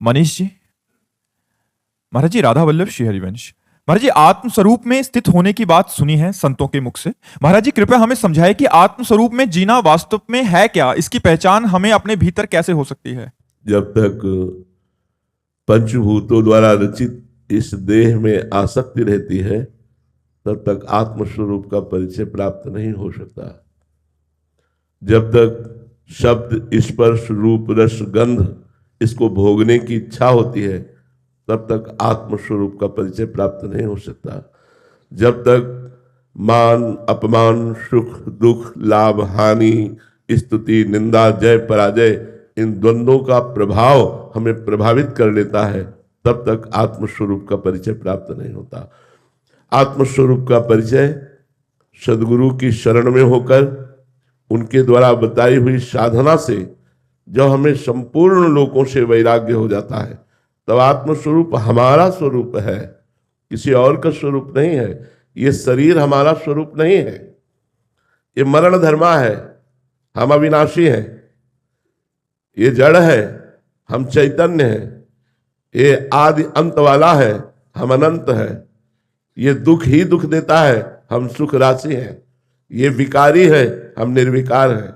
मनीष जी, महाराज जी, राधा वल्लभ श्री हरिवंश। महाराज जी, आत्म स्वरूप में स्थित होने की बात सुनी है संतों के मुख से। महाराज जी, कृपया हमें समझाएं कि आत्म स्वरूप में जीना वास्तव में है क्या, इसकी पहचान हमें अपने भीतर कैसे हो सकती है। जब तक पंचभूतों द्वारा रचित इस देह में आसक्ति रहती है तब तक आत्मस्वरूप का परिचय प्राप्त नहीं हो सकता। जब तक शब्द, स्पर्श, रूप, रस, गंध इसको भोगने की इच्छा होती है तब तक आत्मस्वरूप का परिचय प्राप्त नहीं हो सकता। जब तक मान, अपमान, सुख, दुख, लाभ, हानि, स्तुति, निंदा, जय, पराजय, इन द्वंद्वों का प्रभाव हमें प्रभावित कर लेता है तब तक आत्मस्वरूप का परिचय प्राप्त नहीं होता। आत्मस्वरूप का परिचय सदगुरु की शरण में होकर उनके द्वारा बताई हुई साधना से जब हमें संपूर्ण लोकों से वैराग्य हो जाता है तब आत्मस्वरूप हमारा स्वरूप है, किसी और का स्वरूप नहीं है। ये शरीर हमारा स्वरूप नहीं है, ये मरण धर्मा है, हम अविनाशी हैं। ये जड़ है, हम चैतन्य हैं। ये आदि अंत वाला है, हम अनंत है। ये दुख ही दुख देता है, हम सुख राशि हैं। ये विकारी है, हम निर्विकार हैं।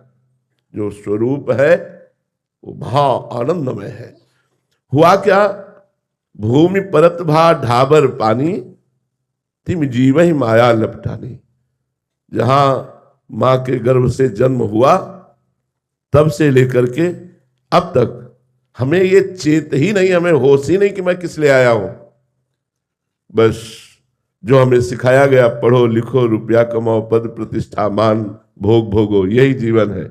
जो स्वरूप है वो महा आनंदमय है। हुआ क्या, भूमि परत भा ढाबर पानी, तिम जीव ही माया लपटानी। जहां मां के गर्भ से जन्म हुआ तब से लेकर के अब तक हमें ये चेत ही नहीं, हमें होश ही नहीं कि मैं किस लिए आया हूं। बस जो हमें सिखाया गया, पढ़ो लिखो, रुपया कमाओ, पद प्रतिष्ठा, मान, भोग भोगो, यही जीवन है,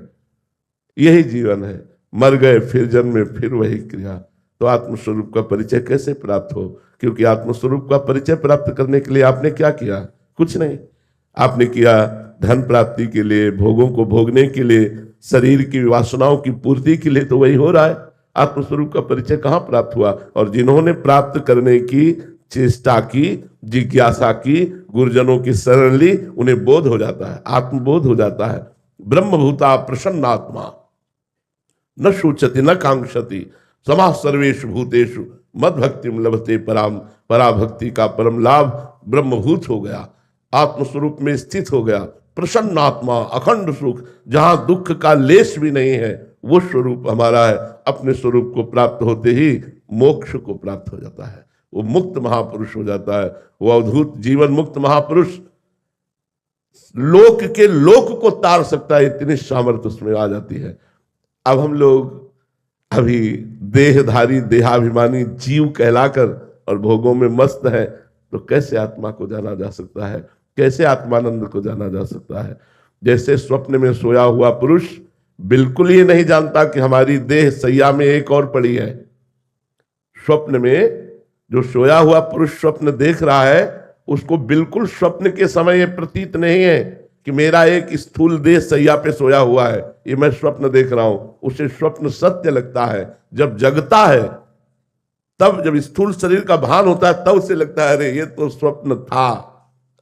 यही जीवन है। मर गए, फिर जन्मे, फिर वही क्रिया। तो आत्मस्वरूप का परिचय कैसे प्राप्त हो? क्योंकि आत्मस्वरूप का परिचय प्राप्त करने के लिए आपने क्या किया? कुछ नहीं। आपने किया धन प्राप्ति के लिए, भोगों को भोगने के लिए, शरीर की वासनाओं की पूर्ति के लिए, तो वही हो रहा है। आत्मस्वरूप का परिचय कहाँ प्राप्त हुआ? और जिन्होंने प्राप्त करने की चेष्टा की, जिज्ञासा की, गुरुजनों की शरण ली, उन्हें बोध हो जाता है, आत्मबोध हो जाता है। ब्रह्मभूता प्रसन्नात्मा न शोचति न कांक्षति समा सर्वेषु भूतेषु मद भक्तिम लभते पराम। पराभक्ति का परम लाभ ब्रह्मभूत हो गया, आत्मस्वरूप में स्थित हो गया। प्रसन्न आत्मा, अखंड सुख, जहां दुख का लेश भी नहीं है, वो स्वरूप हमारा है। अपने स्वरूप को प्राप्त होते ही मोक्ष को प्राप्त हो जाता है, वो मुक्त महापुरुष हो जाता है। वो अवधूत जीवन मुक्त महापुरुष लोक के लोक को तार सकता है, इतनी सामर्थ्य उसमें आ जाती है। अब हम लोग अभी देहधारी, देहाभिमानी जीव कहलाकर और भोगों में मस्त है, तो कैसे आत्मा को जाना जा सकता है? कैसे आत्मानंद को जाना जा सकता है? जैसे स्वप्न में सोया हुआ पुरुष बिल्कुल ही नहीं जानता कि हमारी देह सैया में एक और पड़ी है। स्वप्न में जो सोया हुआ पुरुष स्वप्न देख रहा है, उसको बिल्कुल स्वप्न के समय यह प्रतीत नहीं है कि मेरा एक स्थूल देह सैया पे सोया हुआ है, ये मैं स्वप्न देख रहा हूं। उसे स्वप्न सत्य लगता है। जब जगता है, तब जब स्थूल शरीर का भान होता है, तब उसे लगता है अरे ये तो स्वप्न था।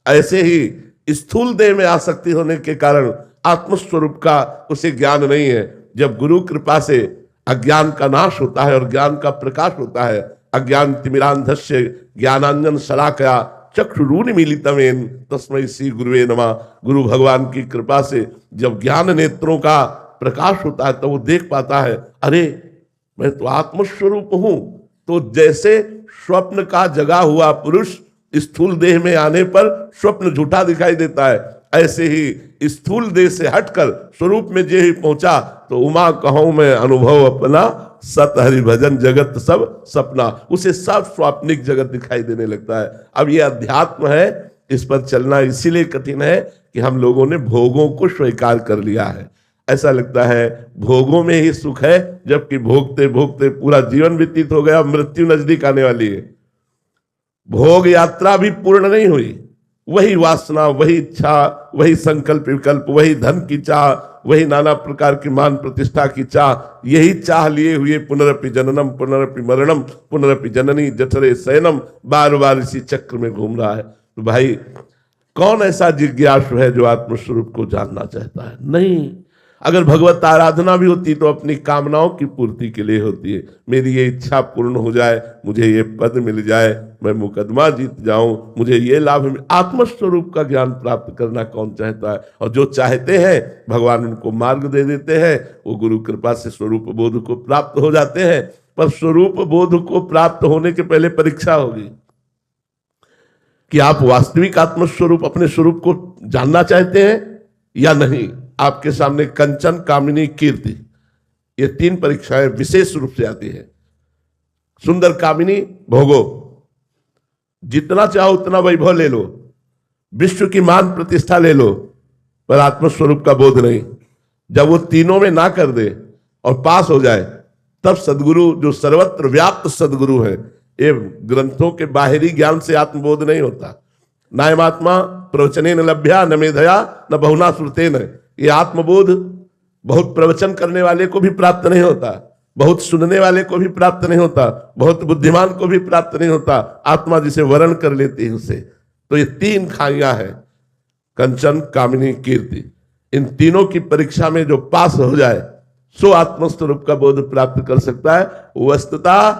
ऐसे ही स्थूल देह में आसक्ति होने के कारण आत्मस्वरूप का उसे ज्ञान नहीं है। जब गुरु कृपा से अज्ञान का नाश होता है और ज्ञान का प्रकाश होता है, अज्ञान तिमिरांधस्य ज्ञानांजन शलाकया चक्षुरुनि मीलितमेन तस्मै श्री गुरुवे नमः। गुरु भगवान की कृपा से जब ज्ञान नेत्रों का प्रकाश होता है तो वो देख पाता है अरे मैं तो आत्मस्वरूप हूं। तो जैसे स्वप्न का जगा हुआ पुरुष स्थूल देह में आने पर स्वप्न झूठा दिखाई देता है, ऐसे ही स्थूल देह से हटकर स्वरूप में जे ही पहुंचा तो उमा कहूं मैं अनुभव अपना, सत हरि भजन जगत सब सपना। उसे सब स्वाप्निक जगत दिखाई देने लगता है। अब ये अध्यात्म है, इस पर चलना इसीलिए कठिन है कि हम लोगों ने भोगों को स्वीकार कर लिया है। ऐसा लगता है भोगों में ही सुख है, जबकि भोगते भोगते पूरा जीवन व्यतीत हो गया, मृत्यु नजदीक आने वाली है। भोग यात्रा भी पूर्ण नहीं हुई, वही वासना, वही इच्छा, वही संकल्प विकल्प, वही धन की चाह, वही नाना प्रकार की मान प्रतिष्ठा की चाह, यही चाह लिए हुए पुनरपि जननम पुनरपि मरणम पुनरपि जननी जठरे शयनम, बार बार इसी चक्र में घूम रहा है। तो भाई कौन ऐसा जिज्ञासु है जो आत्मस्वरूप को जानना चाहता है? नहीं। अगर भगवत आराधना भी होती तो अपनी कामनाओं की पूर्ति के लिए होती है। मेरी ये इच्छा पूर्ण हो जाए, मुझे ये पद मिल जाए, मैं मुकदमा जीत जाऊं, मुझे ये लाभ मिले। आत्मस्वरूप का ज्ञान प्राप्त करना कौन चाहता है? और जो चाहते हैं भगवान उनको मार्ग दे देते हैं, वो गुरु कृपा से स्वरूप बोध को प्राप्त हो जाते हैं। पर स्वरूप बोध को प्राप्त होने के पहले परीक्षा होगी कि आप वास्तविक आत्मस्वरूप अपने स्वरूप को जानना चाहते हैं या नहीं। आपके सामने कंचन, कामिनी, कीर्ति, ये 3 परीक्षाएं विशेष रूप से आती है। सुंदर कामिनी भोगो, जितना चाहो उतना वैभव ले लो, विश्व की मान प्रतिष्ठा ले लो, पर आत्मस्वरूप का बोध नहीं। जब वो तीनों में ना कर दे और पास हो जाए, तब सदगुरु, जो सर्वत्र व्याप्त सदगुरु है, ये ग्रंथों के बाहरी ज्ञान से आत्मबोध नहीं होता। नायमात्मा प्रवचने न लभ्या न मेधया न बहुना श्रुतेन। ये आत्मबोध बहुत प्रवचन करने वाले को भी प्राप्त नहीं होता, बहुत सुनने वाले को भी प्राप्त नहीं होता, बहुत बुद्धिमान को भी प्राप्त नहीं होता। आत्मा जिसे वर्ण कर लेती है उसे। तो ये 3 खाइयां हैं, कंचन, कामिनी, कीर्ति। इन तीनों की परीक्षा में जो पास हो जाए सो आत्मस्वरूप का बोध प्राप्त कर सकता है। वस्तुतः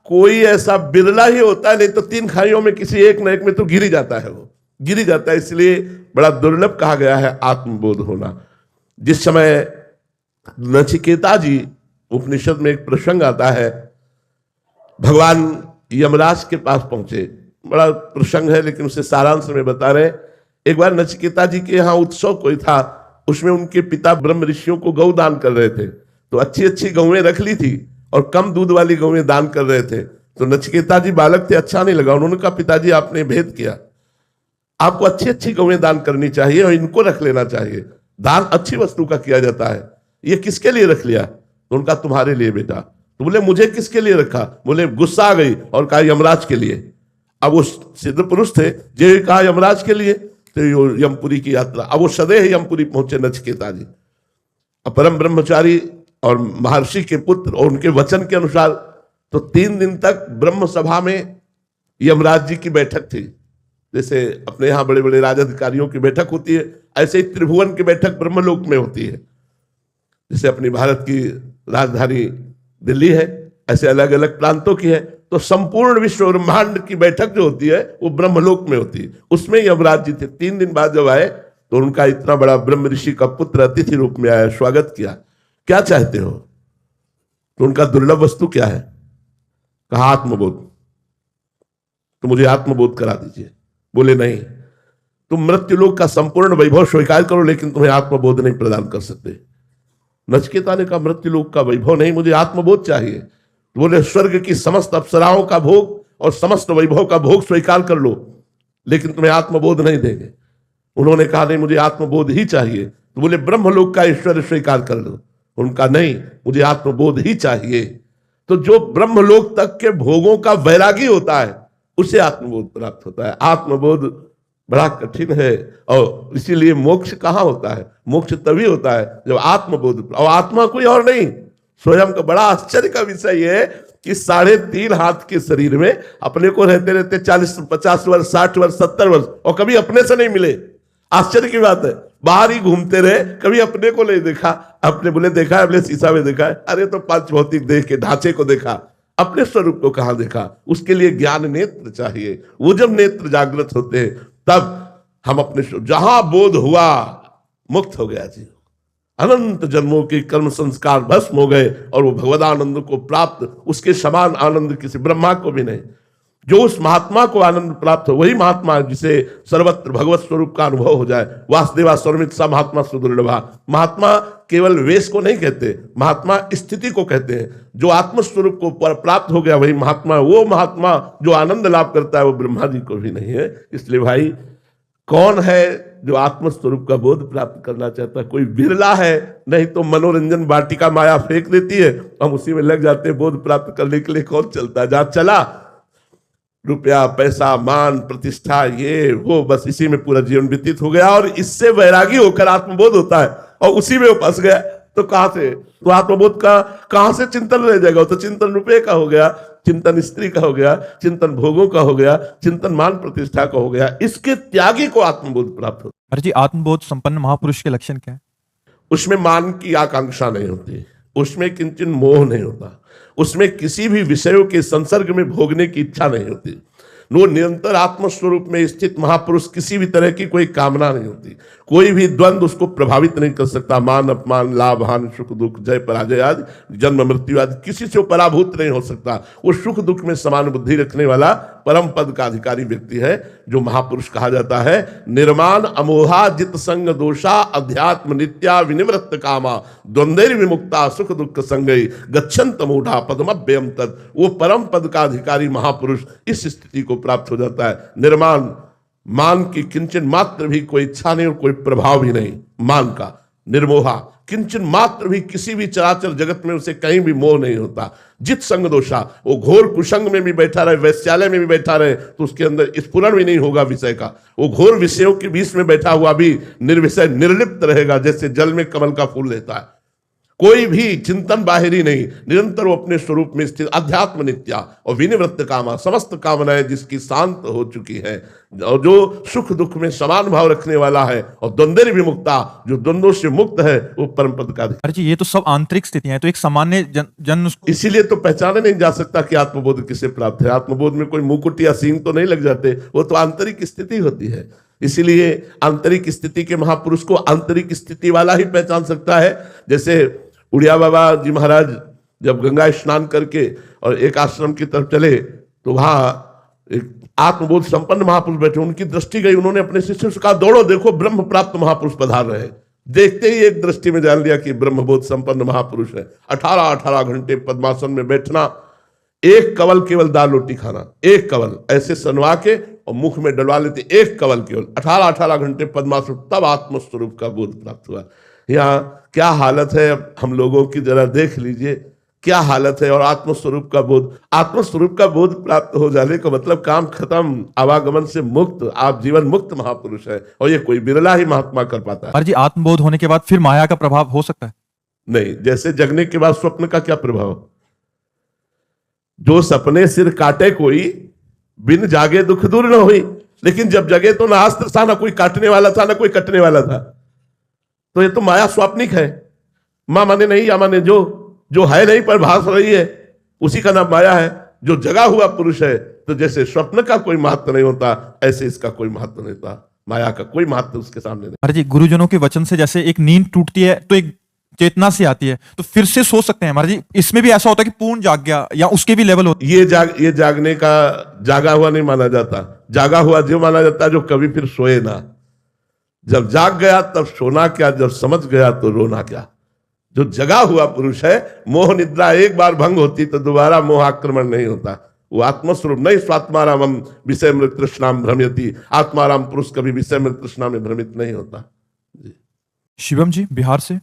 कोई ऐसा बिरला ही होता है, नहीं तो 3 खाइयों में किसी एक न एक में तो गिर ही जाता है, वो गिर ही जाता है। इसलिए बड़ा दुर्लभ कहा गया है आत्मबोध होना। जिस समय नचिकेता जी, उपनिषद में एक प्रसंग आता है, भगवान यमराज के पास पहुंचे। बड़ा प्रसंग है लेकिन उसे सारांश में बता रहे। एक बार नचिकेता जी के यहाँ उत्सव कोई था, उसमें उनके पिता ब्रह्म ऋषियों को गौ दान कर रहे थे। तो अच्छी अच्छी गौएं रख ली थी और कम दूध वाली गौएं दान कर रहे थे। तो नचिकेता जी बालक थे, अच्छा नहीं लगा। उन्होंने कहा, पिताजी आपने भेद किया, आपको अच्छी अच्छी गौएं दान करनी चाहिए और इनको रख लेना चाहिए। दान अच्छी वस्तु का किया जाता है, ये किसके लिए रख लिया? तो उनका, तुम्हारे लिए बेटा। तो बोले, मुझे किसके लिए रखा? बोले, गुस्सा आ गई और कहा यमराज के लिए। अब वो सिद्ध पुरुष थे, जो कहा यमराज के लिए, तो यमपुरी की यात्रा। अब वो सदैव यमपुरी पहुंचे नचिकेता जी। अब परम ब्रह्मचारी और महर्षि के पुत्र और उनके वचन के अनुसार तो 3 दिन तक ब्रह्म सभा में यमराज जी की बैठक थी। जैसे अपने यहाँ बड़े बड़े राजाधिकारियों की बैठक होती है, ऐसे ही त्रिभुवन की बैठक ब्रह्मलोक में होती है। जैसे अपनी भारत की राजधानी दिल्ली है, ऐसे अलग अलग प्रांतों की है। तो संपूर्ण विश्व ब्रह्मांड की बैठक जो होती है वो ब्रह्मलोक में होती है। उसमें यमराज जी थे। 3 दिन बाद जब आए तो उनका इतना बड़ा ब्रह्म ऋषि का पुत्र अतिथि रूप में आया, स्वागत किया। क्या चाहते हो? तो उनका दुर्लभ वस्तु क्या है? कहा, आत्मबोध। तो मुझे आत्मबोध करा दीजिए। बोले, नहीं, तुम मृत्युलोक का संपूर्ण वैभव स्वीकार करो, लेकिन तुम्हें आत्मबोध नहीं प्रदान कर सकते। नचिकेता ने कहा, मृत्युलोक का वैभव नहीं, मुझे आत्मबोध चाहिए। बोले, स्वर्ग की समस्त अप्सराओं का भोग और समस्त वैभव का भोग स्वीकार कर लो, लेकिन तुम्हें आत्मबोध नहीं देंगे। उन्होंने कहा, नहीं, मुझे आत्मबोध ही चाहिए। तो बोले, ब्रह्मलोक का ऐश्वर्य स्वीकार कर लो। उनका, नहीं, मुझे आत्मबोध ही चाहिए। तो जो ब्रह्मलोक तक के भोगों का वैरागी होता है उसे आत्मबोध प्राप्त होता है। आत्मबोध बड़ा कठिन है, और इसीलिए मोक्ष कहाँ होता है? मोक्ष तभी होता है जब आत्मबोध। और आत्मा कोई और नहीं, स्वयं का। बड़ा आश्चर्य का विषय यह है कि 3.5 हाथ के शरीर में अपने को रहते रहते 40, 50 वर्ष, 60 वर्ष, 70 वर्ष, और कभी अपने से नहीं मिले। आश्चर्य की बात है। बाहर ही घूमते रहे, कभी अपने को नहीं देखा। अपने बोले, देखा है? अपने शीशा में देखा है? अरे तो 5 भौतिक देह के ढांचे को देखा, अपने स्वरूप को कहां देखा? उसके लिए ज्ञान नेत्र चाहिए। वो जब नेत्र जागृत होते हैं तब हम अपने जहां बोध हुआ मुक्त हो गया जीव। अनंत जन्मों के कर्म संस्कार भस्म हो गए और वो भगवदानंद को प्राप्त, उसके समान आनंद किसी ब्रह्मा को भी नहीं। जो उस महात्मा को आनंद प्राप्त हो वही महात्मा है जिसे सर्वत्र भगवत स्वरूप का अनुभव हो जाए। वासुदेवा स्वर्मित सा महात्मा सुदुर्लभा। महात्मा केवल वेश को नहीं कहते, महात्मा स्थिति को कहते हैं। जो आत्मस्वरूप को प्राप्त हो गया वही महात्मा। वो महात्मा जो आनंद लाभ करता है वो ब्रह्मा जी को भी नहीं है। इसलिए भाई, कौन है जो आत्मस्वरूप का बोध प्राप्त करना चाहता है? कोई बिरला है, नहीं तो मनोरंजन वाटिका माया फेंक देती है, हम उसी में लग जाते हैं। बोध प्राप्त करने के लिए कौन चलता है? जहां चला रुपया, पैसा, मान, प्रतिष्ठा, ये वो, बस इसी में पूरा जीवन व्यतीत हो गया और इससे वैरागी होकर आत्मबोध होता है और उसी में वो फंस गया। तो कहां से, तो आत्मबोध का कहां से चिंतन रह जाएगा? तो चिंतन रुपये का हो गया, चिंतन स्त्री का हो गया, चिंतन भोगों का हो गया, चिंतन मान प्रतिष्ठा का हो गया। इसके त्यागी को आत्मबोध प्राप्त होता है। जी, आत्मबोध संपन्न महापुरुष के लक्षण क्या है? उसमें मान की आकांक्षा नहीं होती, उसमें किंचन मोह नहीं होता, उसमें किसी भी विषयों के संसर्ग में भोगने की इच्छा नहीं होती। वो निरंतर आत्मस्वरूप में स्थित महापुरुष, किसी भी तरह की कोई कामना नहीं होती, कोई भी द्वंद्व उसको प्रभावित नहीं कर सकता। मान अपमान, लाभ हानि, सुख दुख, जय पराजय आदि, जन्म मृत्यु आदि, किसी से वो पराभूत नहीं हो सकता। वो सुख दुख में समान बुद्धि रखने वाला परम पद का अधिकारी व्यक्ति है जो महापुरुष कहा जाता है। निर्माण अमोहा जित संग दोषा अध्यात्म नित्या विनिवृत्त कामा द्वंद्वैर विमुक्ता सुख दुख संगई गच्छन्त मूढ़ा पद्मभ्यम तत्। वो परम पद का अधिकारी महापुरुष इस स्थिति को प्राप्त हो जाता है। निर्माण, मान की किंचन मात्र भी कोई इच्छा नहीं और कोई प्रभाव भी नहीं मान का। निर्मोहा, किंचन मात्र भी किसी भी चराचर जगत में उसे कहीं भी मोह नहीं होता। जित संग दोषा, वो घोर कुसंग में भी बैठा रहे, वैश्यालय में भी बैठा रहे, तो उसके अंदर स्फुरण भी नहीं होगा विषय का। वो घोर विषयों के बीच में बैठा हुआ भी निर्विषय निर्लिप्त रहेगा, जैसे जल में कमल का फूल रहता है। कोई भी चिंतन बाहरी नहीं, निरंतर वो अपने स्वरूप में स्थित। अध्यात्म नित्या और विनिवृत्त कामा, समस्त कामनाएं जिसकी शांत हो चुकी है, और जो सुख दुख में समान भाव रखने वाला है, और द्वंद्वैर विमुक्ता, जो द्वंद्वों से मुक्त है, वो परम पद का अधिकारी। अरे जी, ये तो सब आंतरिक स्थितियां हैं, तो एक सामान्य जन इसीलिए तो पहचाने नहीं जा सकता कि आत्मबोध किसे प्राप्त है। आत्मबोध में कोई मुकुट या सींग तो नहीं लग जाते, वो तो आंतरिक स्थिति होती है। इसीलिए आंतरिक स्थिति के महापुरुष को आंतरिक स्थिति वाला ही पहचान सकता है। जैसे उड़िया बाबा जी महाराज जब गंगा स्नान करके और एक आश्रम की तरफ चले, तो वहां एक आत्मबोध संपन्न महापुरुष बैठे, उनकी दृष्टि गई, उन्होंने अपने शिष्यों से कहा, दौड़ो देखो ब्रह्म प्राप्त महापुरुष पधार रहे हैं। देखते ही एक दृष्टि में जान लिया कि ब्रह्मबोध संपन्न महापुरुष है। 18 घंटे पद्मासन में बैठना, एक कवल केवल दाल रोटी खाना, एक कवल ऐसे सनवा के और मुख में डलवा लेते, एक कवल केवल 18 घंटे पद्मासन, तब आत्मस्वरूप का बोध प्राप्त हुआ। यहाँ क्या हालत है अब हम लोगों की, जरा देख लीजिए क्या हालत है। और आत्मस्वरूप का बोध, आत्मस्वरूप का बोध प्राप्त हो जाने का मतलब काम खत्म, आवागमन से मुक्त, आप जीवन मुक्त महापुरुष है। और ये कोई बिरला ही महात्मा कर पाता है। अरे जी, आत्मबोध होने के बाद फिर माया का प्रभाव हो सकता है? नहीं, जैसे जगने के बाद स्वप्न का क्या प्रभाव। जो सपने सिर काटे कोई, बिन जागे दुख दूर न हुई। लेकिन जब जगे तो ना अस्त्र था, ना कोई काटने वाला था, ना कोई कटने वाला था। तो ये तो माया स्वाप्निक है। मां माने नहीं या माने जो है नहीं पर भास रही है, उसी का नाम माया है। जो जगा हुआ पुरुष है, तो जैसे स्वप्न का कोई महत्व नहीं होता, ऐसे इसका कोई महत्व नहीं होता। माया का कोई महत्व उसके सामने नहीं। अरे जी, गुरुजनों के वचन से जैसे एक नींद टूटती है तो एक चेतना से आती है, तो फिर से सोच सकते हैं महाराज जी, इसमें भी ऐसा होता है कि पूर्ण जाग गया या उसके भी लेवल होते? ये जागने का जागा हुआ नहीं माना जाता। जागा हुआ जो माना जाता है जो कभी फिर सोए ना। जब जाग गया तब सोना क्या, जब समझ गया तो रोना क्या। जो जगा हुआ पुरुष है, मोह निद्रा एक बार भंग होती तो दोबारा मोह आक्रमण नहीं होता। वो आत्मस्वरूप नहीं, स्वात्माराम विषय मृत तृष्णाम भ्रमयति। आत्माराम पुरुष कभी विषय मृत तृष्णा में भ्रमित नहीं होता। शिवम जी बिहार से,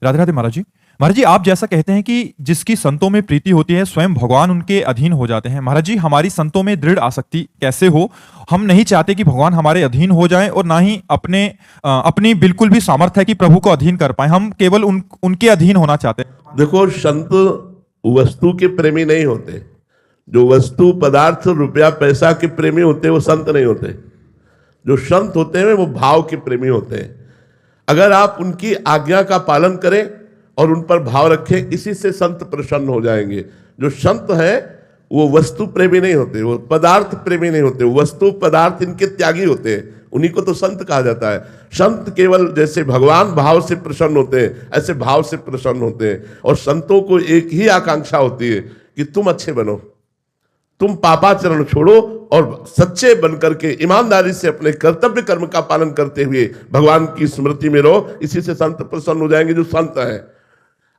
राधे राधे महाराज जी। महाराज जी, आप जैसा कहते हैं कि जिसकी संतों में प्रीति होती है स्वयं भगवान उनके अधीन हो जाते हैं। महाराज जी, हमारी संतों में दृढ़ आसक्ति कैसे हो? हम नहीं चाहते कि भगवान हमारे अधीन हो जाएं और ना ही अपनी बिल्कुल भी सामर्थ्य है कि प्रभु को अधीन कर पाए। हम केवल उनके अधीन होना चाहते हैं। देखो, संत वस्तु के प्रेमी नहीं होते। जो वस्तु पदार्थ रुपया पैसा के प्रेमी होते हैं वो संत नहीं होते। जो संत होते हैं वो भाव के प्रेमी होते हैं। अगर आप उनकी आज्ञा का पालन करें और उन पर भाव रखें, इसी से संत प्रसन्न हो जाएंगे। जो संत है वो वस्तु प्रेमी नहीं होते, वो पदार्थ प्रेमी नहीं होते। वस्तु पदार्थ इनके त्यागी होते हैं, उन्हीं को तो संत कहा जाता है। संत केवल जैसे भगवान भाव से प्रसन्न होते हैं, ऐसे भाव से प्रसन्न होते हैं। और संतों को एक ही आकांक्षा होती है कि तुम अच्छे बनो, तुम पापाचरण छोड़ो और सच्चे बनकर के ईमानदारी से अपने कर्तव्य कर्म का पालन करते हुए भगवान की स्मृति में रहो। इसी से संत प्रसन्न हो जाएंगे। जो संत है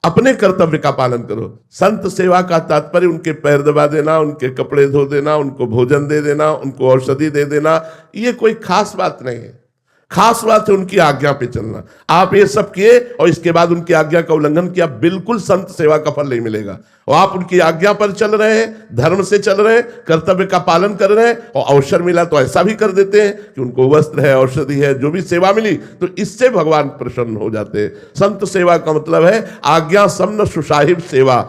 अपने कर्तव्य का पालन करो। संत सेवा का तात्पर्य उनके पैर दबा देना, उनके कपड़े धो देना, उनको भोजन दे देना, उनको औषधि दे देना, ये कोई खास बात नहीं है। खास बात है उनकी आज्ञा पे चलना। आप ये सब किए और इसके बाद उनकी आज्ञा का उल्लंघन किया, बिल्कुल संत सेवा का फल नहीं मिलेगा। और आप उनकी आज्ञा पर चल रहे हैं, धर्म से चल रहे हैं, कर्तव्य का पालन कर रहे हैं, और अवसर मिला तो ऐसा भी कर देते हैं कि उनको वस्त्र है, औषधि है, जो भी सेवा मिली, तो इससे भगवान प्रसन्न हो जाते हैं। संत सेवा का मतलब है आज्ञा सम्न सुसाहिब सेवा।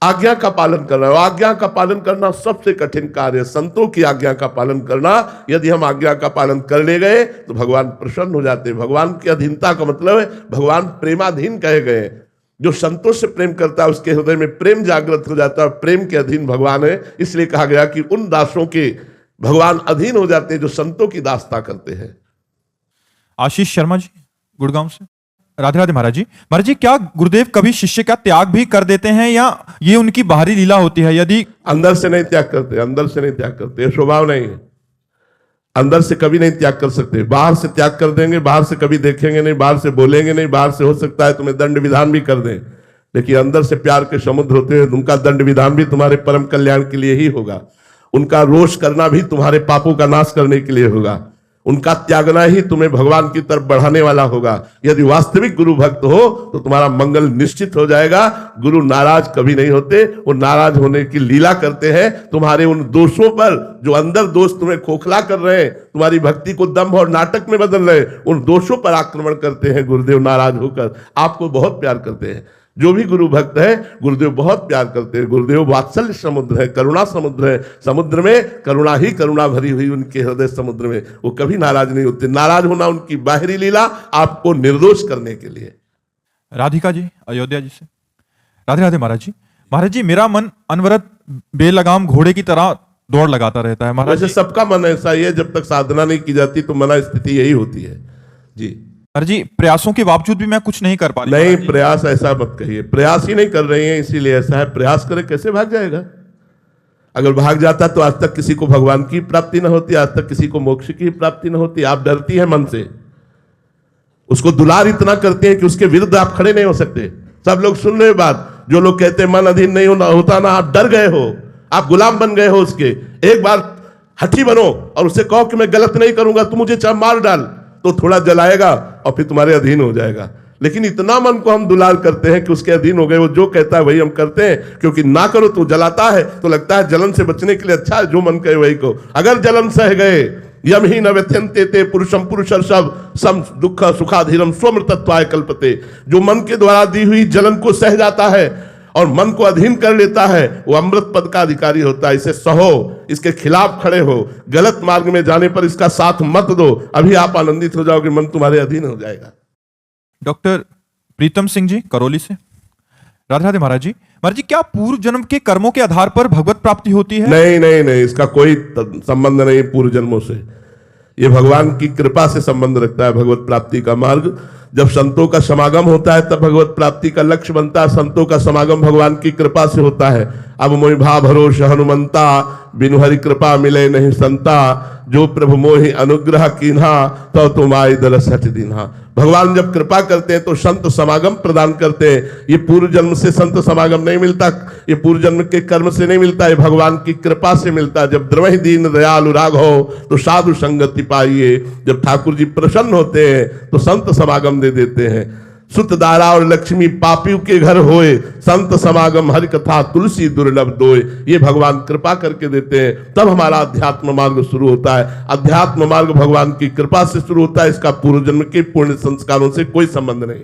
आज्ञा का पालन करना है। आज्ञा का पालन करना सबसे कठिन कार्य है। संतों की आज्ञा का पालन करना, यदि हम आज्ञा का पालन कर ले गए तो भगवान प्रसन्न हो जाते हैं। भगवान की अधीनता का मतलब है भगवान प्रेमाधीन कहे गए। जो संतों से प्रेम करता है उसके हृदय में प्रेम जागृत हो जाता है, प्रेम के अधीन भगवान है। इसलिए कहा गया कि उन दासों के भगवान अधीन हो जाते हैं जो संतों की दासता करते हैं। आशीष शर्मा जी गुड़गांव से। राधे राधे महाराज जी। महाराज जी, क्या गुरुदेव कभी शिष्य का त्याग भी कर देते हैं या ये उनकी बाहरी लीला होती है? यदि अंदर से नहीं त्याग करते, अंदर से नहीं त्याग करते, स्वभाव नहीं है। अंदर से कभी नहीं त्याग कर सकते। बाहर से त्याग कर देंगे, बाहर से कभी देखेंगे नहीं, बाहर से बोलेंगे नहीं, बाहर से हो सकता है तुम्हें दंड विधान भी कर दें, लेकिन अंदर से प्यार के समुद्र होते हैं। उनका दंड विधान भी तुम्हारे परम कल्याण के लिए ही होगा। उनका रोष करना भी तुम्हारे पापों का नाश करने के लिए होगा। उनका त्यागना ही तुम्हें भगवान की तरफ बढ़ाने वाला होगा। यदि वास्तविक गुरु भक्त हो तो तुम्हारा मंगल निश्चित हो जाएगा। गुरु नाराज कभी नहीं होते, वो नाराज होने की लीला करते हैं। तुम्हारे उन दोषों पर, जो अंदर दोष तुम्हें खोखला कर रहे हैं, तुम्हारी भक्ति को दंभ और नाटक में बदल रहे हैं, उन दोषों पर आक्रमण करते हैं गुरुदेव नाराज होकर। आपको बहुत प्यार करते हैं। जो भी गुरु भक्त है गुरुदेव बहुत प्यार करते हैं। गुरुदेव वात्सल्य समुद्र है, करुणा समुद्र है। समुद्र में करुणा ही करुणा भरी हुई उनके हृदय समुद्र में, वो कभी नाराज नहीं होते। नाराज होना उनकी बाहरी लीला, आपको निर्दोष करने के लिए। राधिका जी अयोध्या जी से। राधे राधे महाराज जी। महाराज जी, मेरा मन अनवरत बेलगाम घोड़े की तरह दौड़ लगाता रहता है। महाराज वैसे जी, सबका मन ऐसा ही है, जब तक साधना नहीं की जाती तो मना स्थिति यही होती है जी। महाराज जी, प्रयासों के बावजूद भी मैं कुछ नहीं कर पा रही। नहीं, प्रयास ऐसा मत कहिए। प्रयास ही नहीं कर रही हैं इसीलिए ऐसा है। प्रयास करे कैसे भाग जाएगा? अगर भाग जाता तो आज तक किसी को भगवान की प्राप्ति न होती, आज तक किसी को मोक्ष की प्राप्ति न होती। आप डरती हैं मन से, उसको दुलार इतना करते हैं कि उसके विरुद्ध आप खड़े नहीं हो सकते। सब लोग सुन रहे बात, जो लोग कहते हैं मन अधीन नहीं होता ना, आप डर गए हो, आप गुलाम बन गए हो उसके। एक बार हठी बनो और उससे कहो कि मैं गलत नहीं करूंगा, तू मुझे चाहे मार डाल, तो थोड़ा जलाएगा और फिर तुम्हारे अधीन हो जाएगा। लेकिन इतना मन को हम दुलार करते हैं कि उसके अधीन हो गए। वो जो कहता है वही हम करते हैं, क्योंकि ना करो तो जलाता है, तो लगता है जलन से बचने के लिए अच्छा है जो मन कहे वही को। अगर जलन सह गए, यम ही न व्यथ्यन्ते ते पुरुषम पुरुषर्षभ सम दुख सुखाधीरम स्वमृतत्वाय कल्पते। जो मन के द्वारा दी हुई जलन को सह जाता है और मन को अधीन कर लेता है, वो अमृत पद का अधिकारी होता है। इसे सहो, इसके खिलाफ खड़े हो, गलत मार्ग में जाने पर इसका साथ मत दो। अभी आप आनंदित हो जाओगे, मन तुम्हारे अधीन हो जाएगा। डॉक्टर प्रीतम सिंह जी करौली से। राधे राधे महाराज जी। महाराज जी, क्या पूर्व जन्म के कर्मों के आधार पर भगवत प्राप्ति होती है? नहीं नहीं नहीं, इसका कोई संबंध नहीं पूर्व जन्मों से। ये भगवान की कृपा से संबंध रखता है भगवत प्राप्ति का मार्ग। जब संतों का समागम होता है तब भगवत प्राप्ति का लक्ष्य बनता है। संतों का समागम भगवान की कृपा से होता है। अब मोहि भा भरोष हनुमंता, बिनु हरि कृपा मिले नहीं संता। जो प्रभु मोहि अनुग्रह कीन्हा, तो तुम आई दल सच दीन्हा। भगवान जब कृपा करते हैं तो संत समागम प्रदान करते हैं। ये पूर्व जन्म से संत समागम नहीं मिलता, ये पूर्व जन्म के कर्म से नहीं मिलता, ये भगवान की कृपा से मिलता है। जब द्रवहि दीन दयालु राघो, तो साधु संगति पाइए। जब ठाकुर जी प्रसन्न होते हैं तो संत समागम दे देते हैं। सुत दारा और लक्ष्मी पापियों के घर होए, संत समागम हरि कथा तुलसी दुर्लभ दोए। ये भगवान कृपा करके देते हैं, तब हमारा अध्यात्म मार्ग शुरू होता है। अध्यात्म मार्ग भगवान की कृपा से शुरू होता है। इसका पूर्व जन्म के पुण्य संस्कारों से कोई संबंध नहीं।